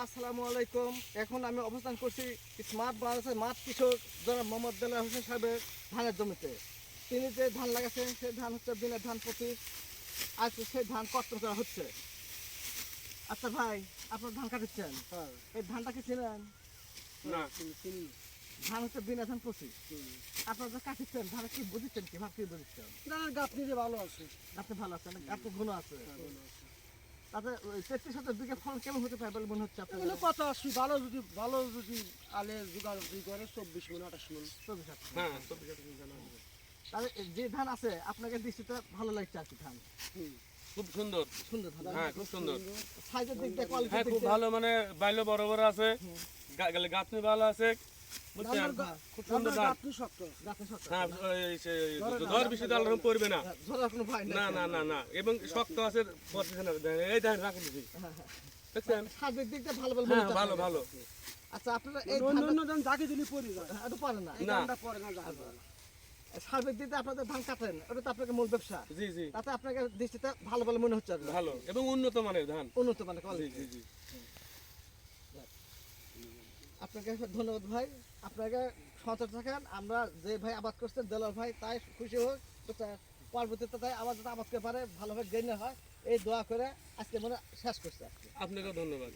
আসসালামু আলাইকুম। এখন আমি অবস্থান করছি স্মার্ট বাংলাদেশের মাঠ কৃষক জনাব মোহাম্মদ দেলোয়ার হোসেন সাহেবের ধানের জমিতে। তিনি যে ধান লাগাচ্ছেন সেই ধান হচ্ছে দিনের ধান 25। আজ সেই ধান কর্তন করা হচ্ছে। আচ্ছা ভাই, আপনার ধান কাটছেন, এই ধানটা কি চিনেন? না, ধান হচ্ছে দিনের ধান 25। আপনারা যে কাটছেন ধান কি বুঝছেন, কি ভাব কি বুঝছেন? না গাপনি যে ভালো আছে, আপনি ভালো আছেন, আপনি গুণ আছে। তাতে 33,000 বিঘা ফলন কেমন হতে পারে বলে মনে হচ্ছে আপনার? এগুলো কত আসি ভালো যদি আলে জোগাড় করে 24 মণ 28 মণ। 24,000। হ্যাঁ 24,000 জানা হবে। তাহলে যে ধান আছে আপনাকে দৃষ্টিতে ভালো লাগছে আর কি ধান? খুব সুন্দর সুন্দর ধান। হ্যাঁ খুব সুন্দর সাইজের দিক দিয়ে কোয়ালিটি হ্যাঁ খুব ভালো মানে বাইলে বড় বড় আছে গাছনি ভালো আছে বুঝছেন খুব সুন্দর ধান গাপনি শক্ত। গাছে শক্ত। হ্যাঁ ঝড় বৃষ্টি তো আল্লাহ পড়বে না ঝড়ের কোনো ভয় নেই। না না না না এবং শক্ত আছে পড়তেছে না এই ধান রাখি দিছি দেখছেন সাইজের দিক দিয়ে ভালো বলে মনে হ্যাঁ হচ্ছে ভালো আপনার ভালো কাছে। আচ্ছা আপনারা এই অন্য ধান যাকে দিলি পড়ে যায়, এটা পারেন না। এই না। ধানটা পড়ে না যাবে। সার্বিক দিক দিয়ে আপনাদের ধান কাটেন, ওটা তো আপনাকে মূল ব্যবসা। জি জি তাতে আপনাকে দৃষ্টিতে ভালো বলে মনে হচ্ছে আর কি। ভালো এবং উন্নত মানের ধান উন্নত মানে জি কোয়ালিটি। জি জি আপনাকে ধন্যবাদ ভাই, আপনাকে সতর্ক থাকেন। আমরা যে ভাই আবাদ করছেন দেলোয়ার ভাই তাই খুশি হোক, পরবর্তীতে তাই আবার যাতে আবাদ করতে পারে ভালোভাবে গেইনে হয় এই দোয়া করে আজকে মনে শেষ করছে। আপনাকেও ধন্যবাদ।